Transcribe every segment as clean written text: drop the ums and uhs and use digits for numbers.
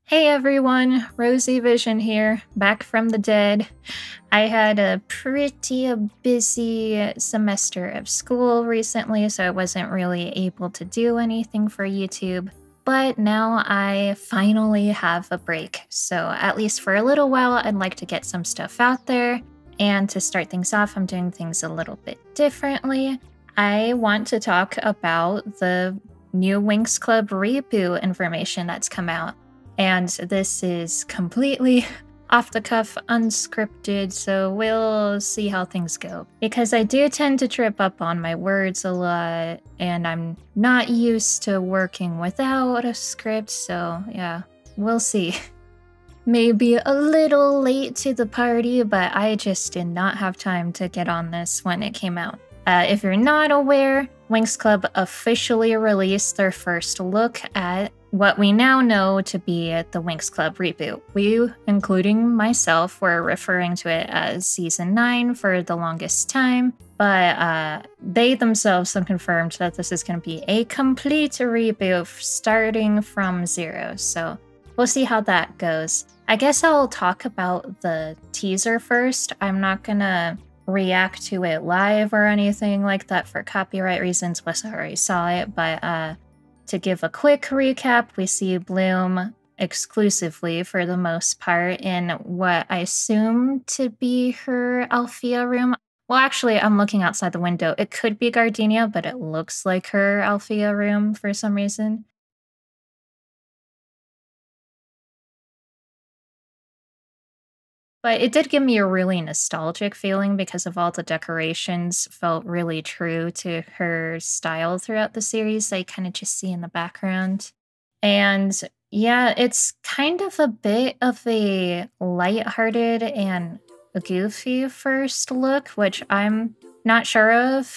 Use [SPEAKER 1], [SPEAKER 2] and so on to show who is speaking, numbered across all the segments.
[SPEAKER 1] Hey everyone, Rosie Vision here, back from the dead. I had a pretty busy semester of school recently, so I wasn't really able to do anything for YouTube. But now I finally have a break, so at least for a little while, I'd like to get some stuff out there. And to start things off, I'm doing things a little bit differently. I want to talk about the new Winx Club Reboot information that's come out. And this is completely off the cuff, unscripted, so we'll see how things go. Because I do tend to trip up on my words a lot, and I'm not used to working without a script, so yeah, we'll see. Maybe a little late to the party, but I just did not have time to get on this when it came out. If you're not aware, Winx Club officially released their first look at what we now know to be the Winx Club Reboot. We, including myself, were referring to it as Season 9 for the longest time, but they themselves have confirmed that this is going to be a complete reboot starting from zero, so we'll see how that goes. I guess I'll talk about the teaser first. I'm not gonna react to it live or anything like that for copyright reasons, plus I already saw it, but to give a quick recap, we see Bloom exclusively for the most part in what I assume to be her Alfea room. Well, actually, I'm looking outside the window. It could be Gardenia, but it looks like her Alfea room for some reason. But it did give me a really nostalgic feeling because of all the decorations felt really true to her style throughout the series that you kind of just see in the background. And yeah, it's kind of a bit of a lighthearted and a goofy first look, which I'm not sure of.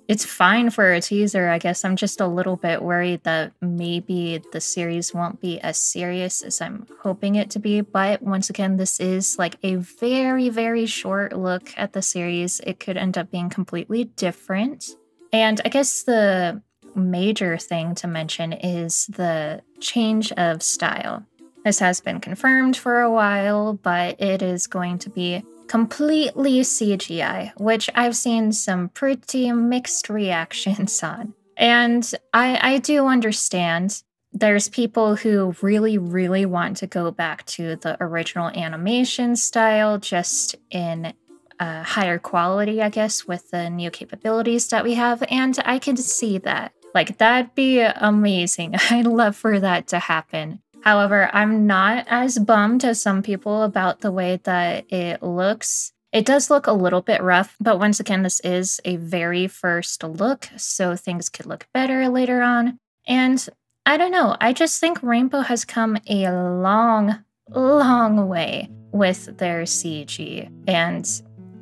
[SPEAKER 1] It's fine for a teaser, I guess. I'm just a little bit worried that maybe the series won't be as serious as I'm hoping it to be. But once again, this is like a very, very short look at the series. It could end up being completely different. And I guess the major thing to mention is the change of style. This has been confirmed for a while, but it is going to be completely CGI, which I've seen some pretty mixed reactions on. And I do understand there's people who really, really want to go back to the original animation style, just in higher quality, I guess, with the new capabilities that we have, and I can see that. Like, that'd be amazing. I'd love for that to happen. However, I'm not as bummed as some people about the way that it looks. It does look a little bit rough, but once again, this is a very first look, so things could look better later on. And I don't know, I just think Rainbow has come a long, long way with their CG. And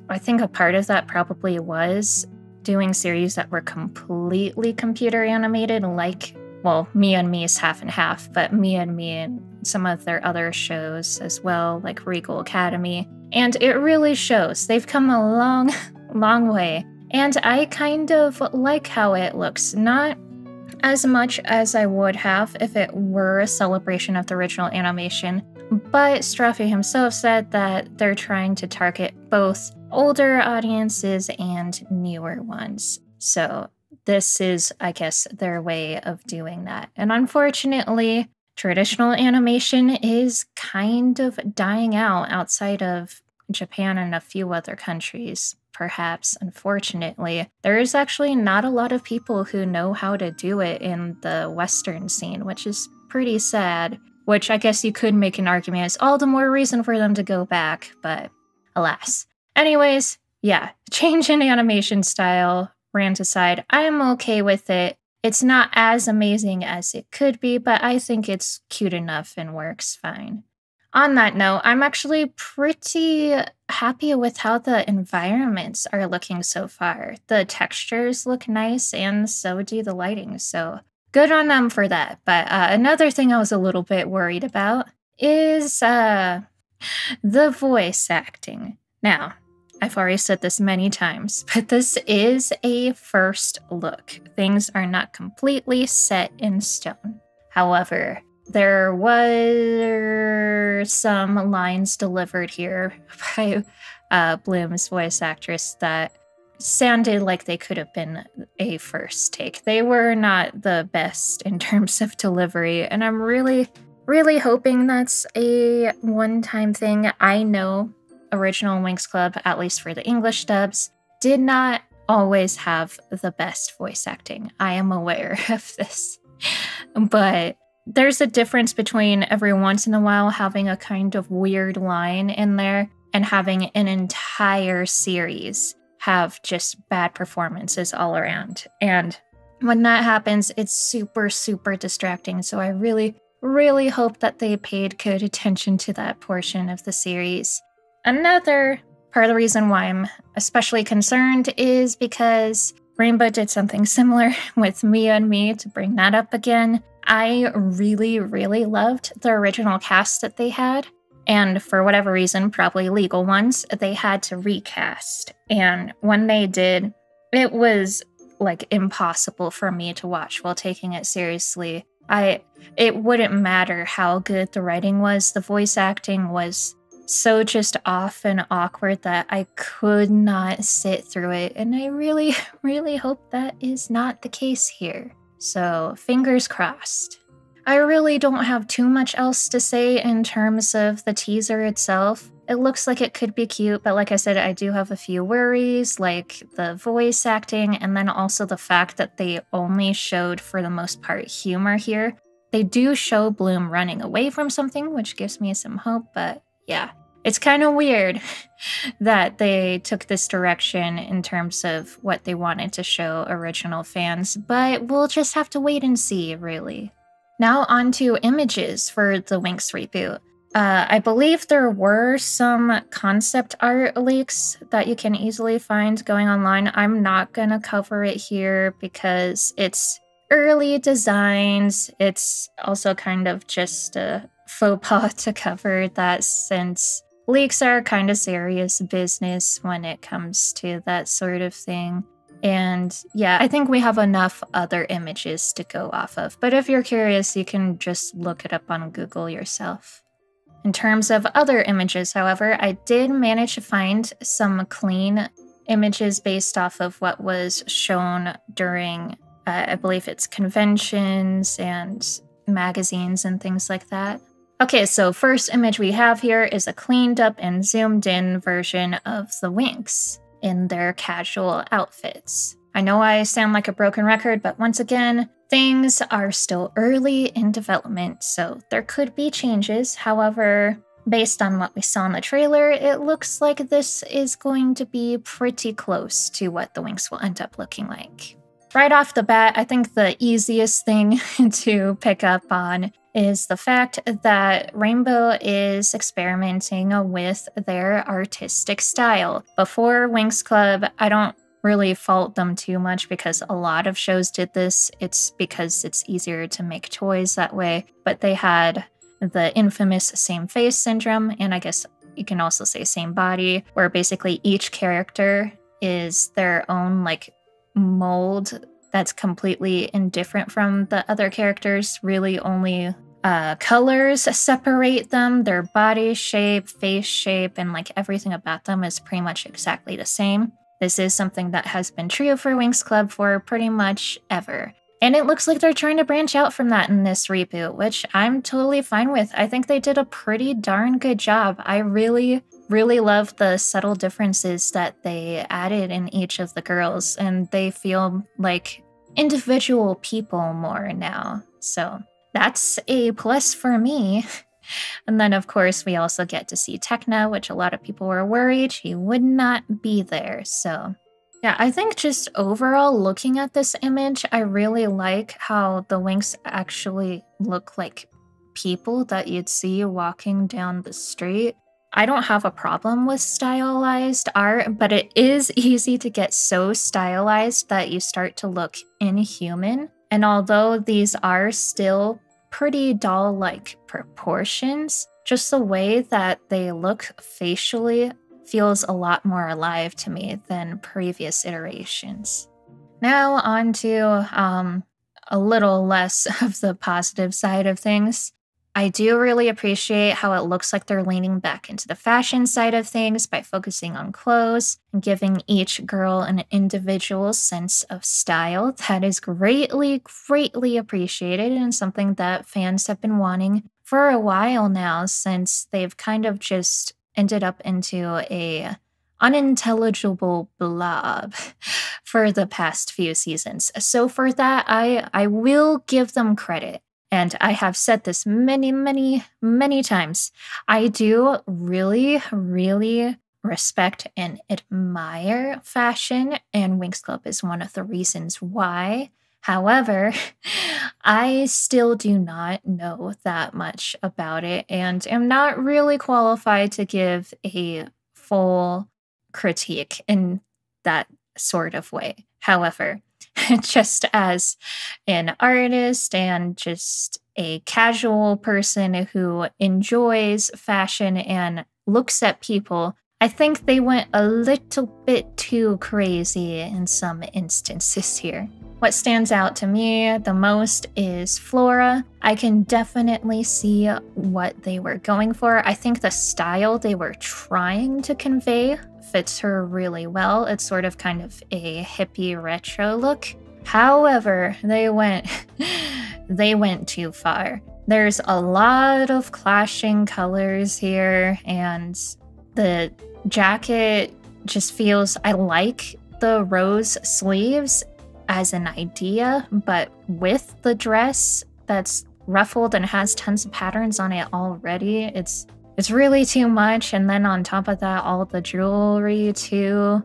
[SPEAKER 1] I think a part of that probably was doing series that were completely computer animated, like, well, Me and Me is half and half, but Me and Me and some of their other shows as well, like Regal Academy. And it really shows. They've come a long, long way. And I kind of like how it looks. Not as much as I would have if it were a celebration of the original animation, but Strophy himself said that they're trying to target both older audiences and newer ones. So this is, I guess, their way of doing that. And unfortunately, traditional animation is kind of dying out outside of Japan and a few other countries. Perhaps, unfortunately, there is actually not a lot of people who know how to do it in the Western scene, which is pretty sad. Which I guess you could make an argument as all the more reason for them to go back, but alas. Anyways, yeah, change in animation style. Rant aside, I'm okay with it. It's not as amazing as it could be, but I think it's cute enough and works fine. On that note, I'm actually pretty happy with how the environments are looking so far. The textures look nice, and so do the lighting, so good on them for that. But another thing I was a little bit worried about is the voice acting. Now, I've already said this many times, but this is a first look. Things are not completely set in stone. However, there were some lines delivered here by Bloom's voice actress that sounded like they could have been a first take. They were not the best in terms of delivery, and I'm really, really hoping that's a one-time thing. I know original Winx Club, at least for the English dubs, did not always have the best voice acting. I am aware of this. But there's a difference between every once in a while having a kind of weird line in there and having an entire series have just bad performances all around. And when that happens, it's super, super distracting. So I really, really hope that they paid good attention to that portion of the series. Another part of the reason why I'm especially concerned is because Rainbow did something similar with Mia and Me, to bring that up again. I really, really loved the original cast that they had. And for whatever reason, probably legal ones, they had to recast. And when they did, it was like impossible for me to watch while taking it seriously. It wouldn't matter how good the writing was, the voice acting was so just off and awkward that I could not sit through it. And I really, really hope that is not the case here. So fingers crossed. I really don't have too much else to say in terms of the teaser itself. It looks like it could be cute, but like I said, I do have a few worries, like the voice acting, and then also the fact that they only showed, for the most part, humor here. They do show Bloom running away from something, which gives me some hope, but yeah. It's kind of weird that they took this direction in terms of what they wanted to show original fans, but we'll just have to wait and see, really. Now on to images for the Winx reboot. I believe there were some concept art leaks that you can easily find going online. I'm not going to cover it here because it's early designs. It's also kind of just a faux pas to cover that, since leaks are kind of serious business when it comes to that sort of thing. And yeah, I think we have enough other images to go off of. But if you're curious, you can just look it up on Google yourself. In terms of other images, however, I did manage to find some clean images based off of what was shown during, I believe it's conventions and magazines and things like that. Okay, so first image we have here is a cleaned up and zoomed in version of the Winx in their casual outfits. I know I sound like a broken record, but once again, things are still early in development, so there could be changes. However, based on what we saw in the trailer, it looks like this is going to be pretty close to what the Winx will end up looking like. Right off the bat, I think the easiest thing to pick up on is the fact that Rainbow is experimenting with their artistic style. Before Winx Club, I don't really fault them too much because a lot of shows did this. It's because it's easier to make toys that way. But they had the infamous same face syndrome, and I guess you can also say same body, where basically each character is their own like mold that's completely indifferent from the other characters. Really only colors separate them. Their body shape, face shape, and like everything about them is pretty much exactly the same. This is something that has been true for Winx Club for pretty much ever. And it looks like they're trying to branch out from that in this reboot, which I'm totally fine with. I think they did a pretty darn good job. I really, really love the subtle differences that they added in each of the girls, and they feel like individual people more now. So that's a plus for me. And then, of course, we also get to see Tekna, which a lot of people were worried she would not be there. So yeah, I think just overall looking at this image, I really like how the Winx actually look like people that you'd see walking down the street. I don't have a problem with stylized art, but it is easy to get so stylized that you start to look inhuman. And although these are still pretty doll-like proportions, just the way that they look facially feels a lot more alive to me than previous iterations. Now on to a little less of the positive side of things. I do really appreciate how it looks like they're leaning back into the fashion side of things by focusing on clothes and giving each girl an individual sense of style. That is greatly, greatly appreciated and something that fans have been wanting for a while now, since they've kind of just ended up into a unintelligible blob for the past few seasons. So for that, I will give them credit. And I have said this many, many, many times. I do really, really respect and admire fashion, and Winx Club is one of the reasons why. However, I still do not know that much about it and am not really qualified to give a full critique in that sort of way. However, just as an artist and just a casual person who enjoys fashion and looks at people, I think they went a little bit too crazy in some instances here. What stands out to me the most is Flora. I can definitely see what they were going for. I think the style they were trying to convey fits her really well. It's sort of kind of a hippie retro look. However, they went too far. There's a lot of clashing colors here, and the jacket just feels, I like the rose sleeves as an idea, but with the dress that's ruffled and has tons of patterns on it already, it's really too much. And then on top of that, all the jewelry too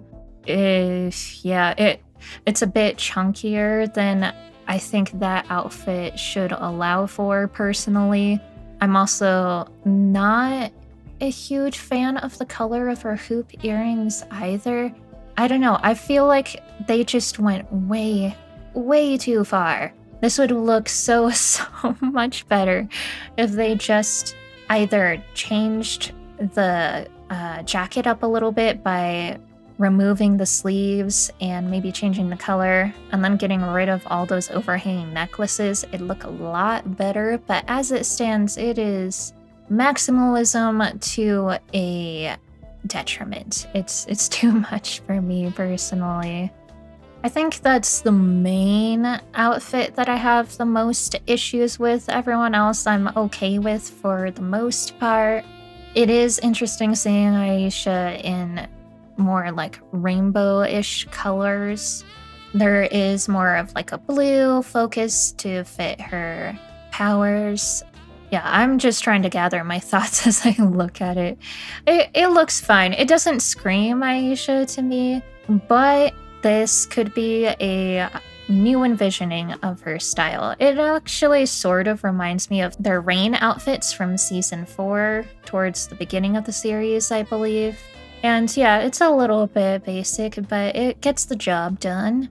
[SPEAKER 1] is, yeah, it's a bit chunkier than I think that outfit should allow for personally. I'm also not a huge fan of the color of her hoop earrings either. I don't know, I feel like they just went way, way too far. This would look so much better if they just either changed the jacket up a little bit by removing the sleeves and maybe changing the color and then getting rid of all those overhanging necklaces. It'd look a lot better, but as it stands, it is maximalism to a detriment. It's too much for me personally. I think that's the main outfit that I have the most issues with. Everyone else I'm okay with for the most part. It is interesting seeing Aisha in more like rainbow-ish colors. There is more of like a blue focus to fit her powers. Yeah, I'm just trying to gather my thoughts as I look at it. It looks fine. It doesn't scream Aisha to me, but this could be a new envisioning of her style. It actually sort of reminds me of their rain outfits from season 4 towards the beginning of the series, I believe. And yeah, it's a little bit basic, but it gets the job done.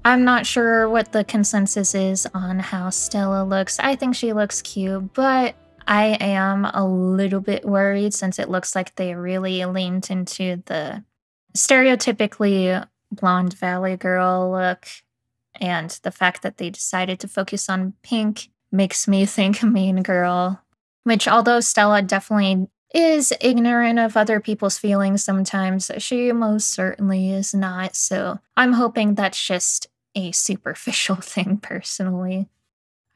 [SPEAKER 1] I'm not sure what the consensus is on how Stella looks. I think she looks cute, but I am a little bit worried since it looks like they really leaned into the stereotypically blonde Valley girl look. And the fact that they decided to focus on pink makes me think Mean Girl. Which, although Stella definitely is ignorant of other people's feelings sometimes, she most certainly is not. So I'm hoping that's just a superficial thing personally.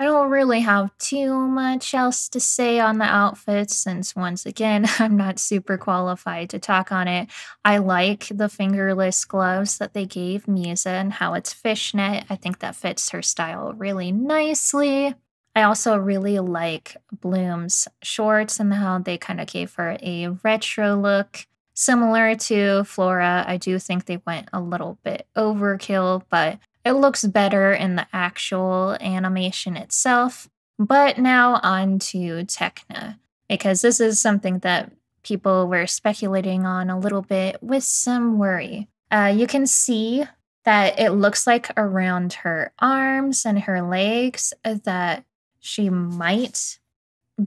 [SPEAKER 1] I don't really have too much else to say on the outfits since, once again, I'm not super qualified to talk on it. I like the fingerless gloves that they gave Misa and how it's fishnet. I think that fits her style really nicely. I also really like Bloom's shorts and how they kind of gave her a retro look. Similar to Flora, I do think they went a little bit overkill, but it looks better in the actual animation itself. But now on to Tekna, because this is something that people were speculating on a little bit with some worry. You can see that it looks like around her arms and her legs that she might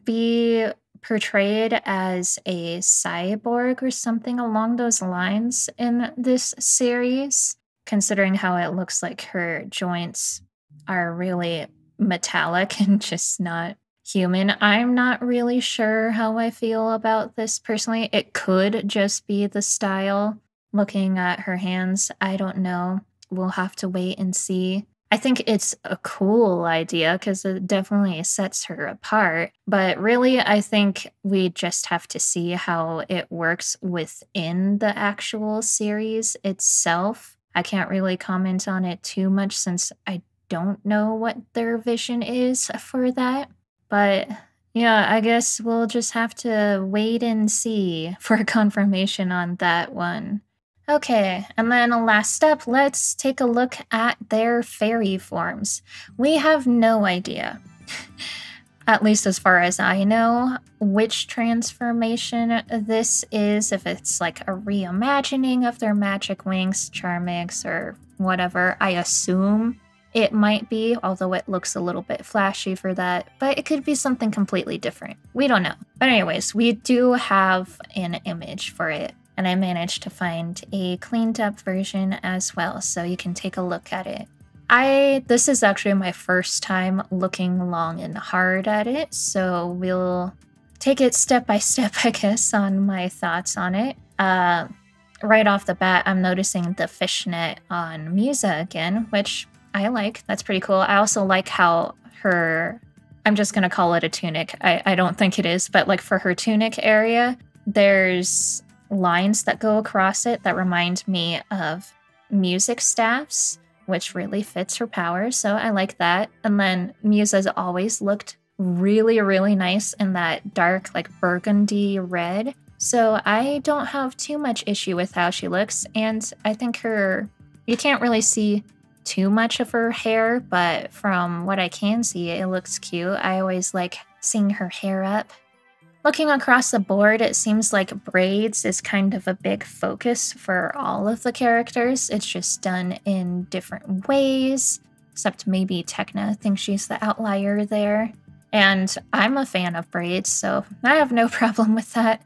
[SPEAKER 1] be portrayed as a cyborg or something along those lines in this series, considering how it looks like her joints are really metallic and just not human. I'm not really sure how I feel about this personally. It could just be the style. Looking at her hands, I don't know. We'll have to wait and see. I think it's a cool idea because it definitely sets her apart. But really, I think we just have to see how it works within the actual series itself. I can't really comment on it too much since I don't know what their vision is for that. But yeah, I guess we'll just have to wait and see for confirmation on that one. Okay, and then last up, let's take a look at their fairy forms. We have no idea, at least as far as I know, which transformation this is, if it's like a reimagining of their Magic Winx, Charmix, or whatever. I assume it might be, although it looks a little bit flashy for that, but it could be something completely different. We don't know. But anyways, we do have an image for it, and I managed to find a cleaned up version as well, so you can take a look at it. This is actually my first time looking long and hard at it, so we'll take it step by step, I guess, on my thoughts on it. Right off the bat, I'm noticing the fishnet on Musa again, which I like. That's pretty cool. I also like how I'm just gonna call it a tunic. I don't think it is, but like for her tunic area, there's lines that go across it that remind me of music staffs, which really fits her power, so I like that. And then Musa's always looked really, really nice in that dark, like burgundy red, so I don't have too much issue with how she looks, and I think you can't really see too much of her hair, but from what I can see, it looks cute. I always like seeing her hair up. Looking across the board, it seems like braids is kind of a big focus for all of the characters. It's just done in different ways, except maybe Tekna thinks she's the outlier there. And I'm a fan of braids, so I have no problem with that.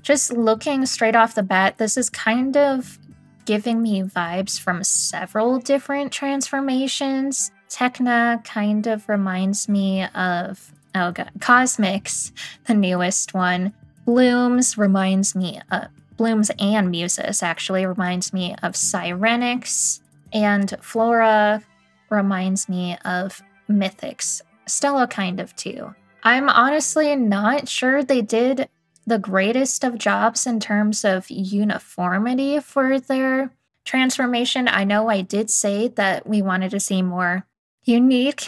[SPEAKER 1] Just looking straight off the bat, this is kind of giving me vibes from several different transformations. Tekna kind of reminds me of, oh god, Cosmix, the newest one. Blooms and Muses actually reminds me of Sirenix, and Flora reminds me of Mythix. Stella kind of too. I'm honestly not sure they did the greatest of jobs in terms of uniformity for their transformation. I know I did say that we wanted to see more unique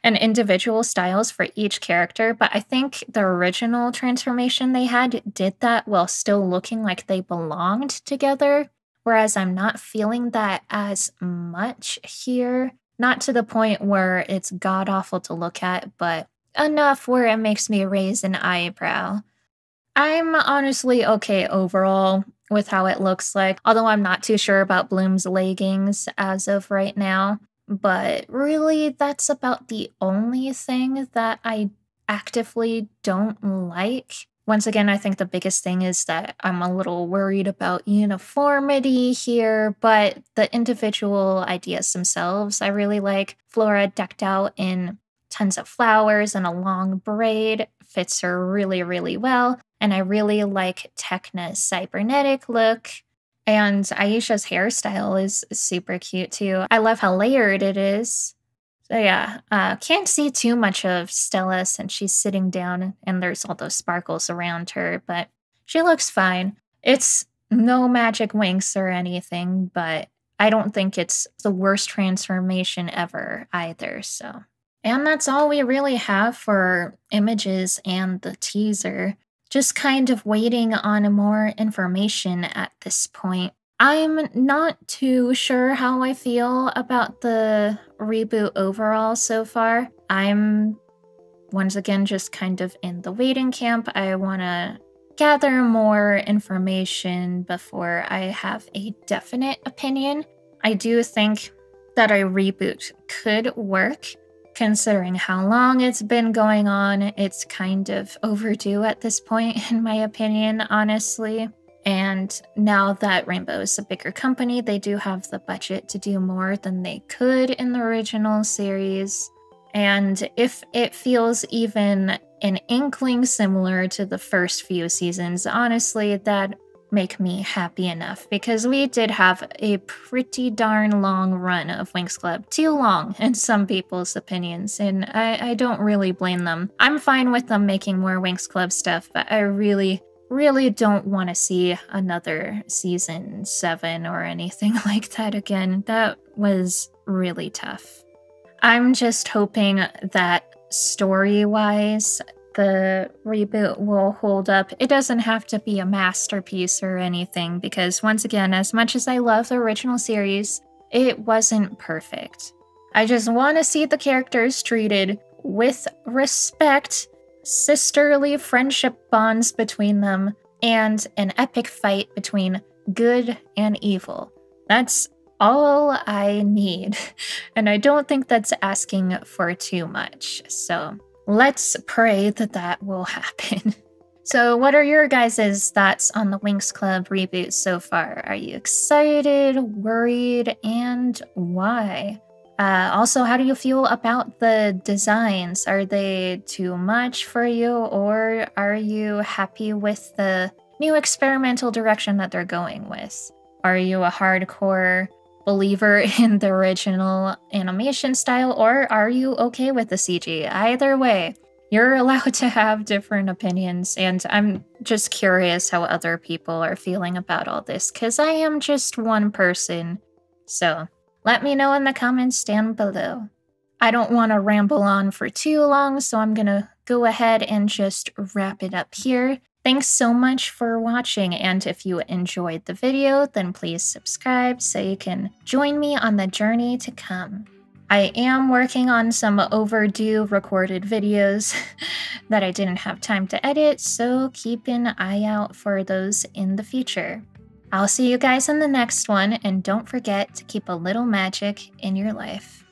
[SPEAKER 1] and individual styles for each character, but I think the original transformation they had did that while still looking like they belonged together, whereas I'm not feeling that as much here. Not to the point where it's god-awful to look at, but enough where it makes me raise an eyebrow. I'm honestly okay overall with how it looks like, although I'm not too sure about Bloom's leggings as of right now. But really, that's about the only thing that I actively don't like. Once again, I think the biggest thing is that I'm a little worried about uniformity here, but the individual ideas themselves I really like. Flora decked out in tons of flowers and a long braid fits her really, really well. And I really like Tekna's cybernetic look. And Aisha's hairstyle is super cute too. I love how layered it is. So yeah, can't see too much of Stella since she's sitting down and there's all those sparkles around her, but she looks fine. It's no Magic Winx or anything, but I don't think it's the worst transformation ever either, so. And that's all we really have for images and the teaser. Just kind of waiting on more information at this point. I'm not too sure how I feel about the reboot overall so far. I'm, once again, just kind of in the waiting camp. I want to gather more information before I have a definite opinion. I do think that a reboot could work. Considering how long it's been going on, it's kind of overdue at this point, in my opinion, honestly. And now that Rainbow is a bigger company, they do have the budget to do more than they could in the original series. And if it feels even an inkling similar to the first few seasons, honestly, that make me happy enough, because we did have a pretty darn long run of Winx Club. Too long in some people's opinions, and I don't really blame them. I'm fine with them making more Winx Club stuff, but I really don't want to see another season 7 or anything like that again. That was really tough. I'm just hoping that story-wise, the reboot will hold up. It doesn't have to be a masterpiece or anything, because once again, as much as I love the original series, it wasn't perfect. I just want to see the characters treated with respect, sisterly friendship bonds between them, and an epic fight between good and evil. That's all I need, and I don't think that's asking for too much, so let's pray that that will happen. So what are your guys' thoughts on the Winx Club reboot so far? Are you excited, worried, and why? Also, how do you feel about the designs? Are they too much for you, or are you happy with the new experimental direction that they're going with? Are you a hardcore believer in the original animation style, or are you okay with the CG? Either way, you're allowed to have different opinions, and I'm just curious how other people are feeling about all this, because I am just one person. So let me know in the comments down below. I don't want to ramble on for too long, so I'm gonna go ahead and just wrap it up here. Thanks so much for watching, and if you enjoyed the video, then please subscribe so you can join me on the journey to come. I am working on some overdue recorded videos that I didn't have time to edit, so keep an eye out for those in the future. I'll see you guys in the next one, and don't forget to keep a little magic in your life.